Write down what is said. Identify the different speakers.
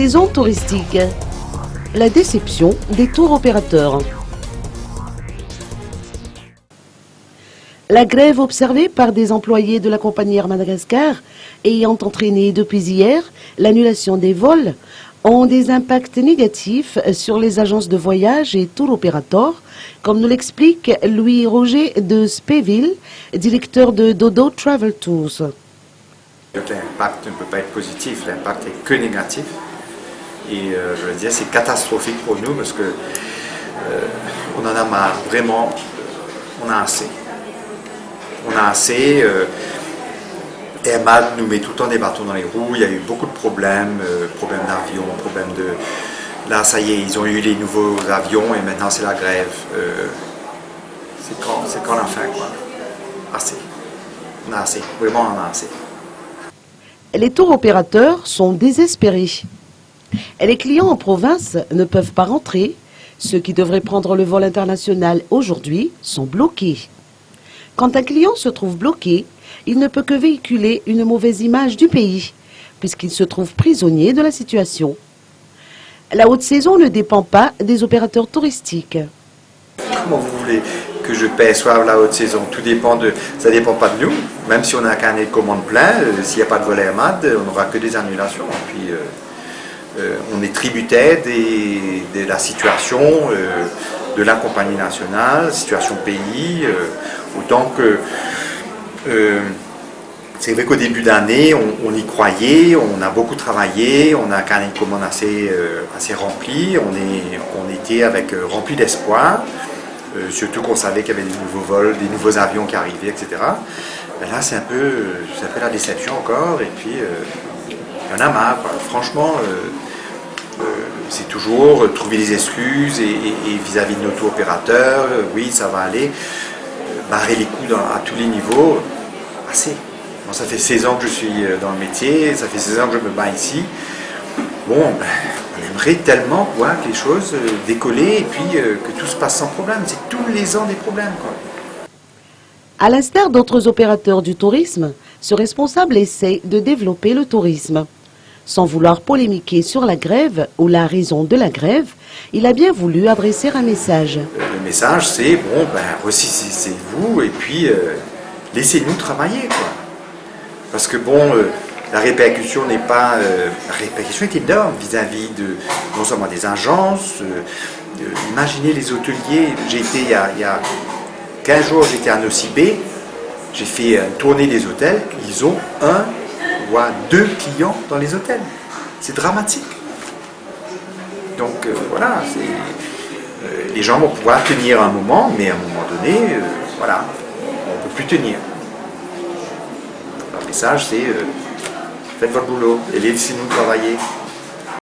Speaker 1: Saison touristique. La déception des tours opérateurs. La grève observée par des employés de la compagnie Air Madagascar ayant entraîné depuis hier l'annulation des vols ont des impacts négatifs sur les agences de voyage et tour opérateurs, comme nous l'explique Louis-Roger de Spéville, directeur de Dodo Travel Tours.
Speaker 2: L'impact ne peut pas être positif, l'impact est que négatif. Et je veux dire, c'est catastrophique pour nous parce que on en a marre, vraiment, on a assez. On a assez. Airmad nous met tout le temps des bâtons dans les roues, il y a eu beaucoup de problèmes, problèmes d'avion, problèmes de... Là, ça y est, ils ont eu les nouveaux avions et maintenant c'est la grève. C'est quand la fin, quoi. Assez. On a assez, vraiment on a assez.
Speaker 1: Les tours opérateurs sont désespérés. Les clients en province ne peuvent pas rentrer. Ceux qui devraient prendre le vol international aujourd'hui sont bloqués. Quand un client se trouve bloqué, il ne peut que véhiculer une mauvaise image du pays, puisqu'il se trouve prisonnier de la situation. La haute saison ne dépend pas des opérateurs touristiques.
Speaker 2: Comment vous voulez que je paie soit la haute saison? Tout dépend de... Ça ne dépend pas de nous. Même si on a un carnet de commandes plein, s'il n'y a pas de vol Airmad, on n'aura que des annulations. Et puis, on est tributaire de la situation de la compagnie nationale, situation pays, autant que... c'est vrai qu'au début d'année, on y croyait, on a beaucoup travaillé, on a un carnet de commandes assez rempli, on était rempli d'espoir, surtout qu'on savait qu'il y avait des nouveaux vols, des nouveaux avions qui arrivaient, etc. Ben là, c'est un peu la déception encore, et puis il y en a marre, quoi. Franchement, c'est toujours trouver des excuses et vis-à-vis de nos tour opérateurs, oui, ça va aller, barrer les coups à tous les niveaux, assez. Bon, ça fait 16 ans que je suis dans le métier, ça fait 16 ans que je me bats ici. Bon, on aimerait tellement voir que les choses décoller et puis que tout se passe sans problème. C'est tous les ans des problèmes, quoi.
Speaker 1: À l'instar d'autres opérateurs du tourisme, ce responsable essaie de développer le tourisme. Sans vouloir polémiquer sur la grève ou la raison de la grève, il a bien voulu adresser un message.
Speaker 2: Le message, c'est, bon, ressaisissez-vous et puis laissez-nous travailler, quoi. Parce que, bon, la répercussion n'est pas... la répercussion est énorme vis-à-vis de, non seulement des agences, imaginez les hôteliers. J'ai été, il y a 15 jours, j'étais à Nosy-Bé, j'ai fait une tournée des hôtels, ils ont 1 voire 2 clients dans les hôtels. C'est dramatique. Donc voilà, les gens vont pouvoir tenir un moment, mais à un moment donné, voilà, on ne peut plus tenir. Le message, c'est faites votre boulot et laissez-nous travailler.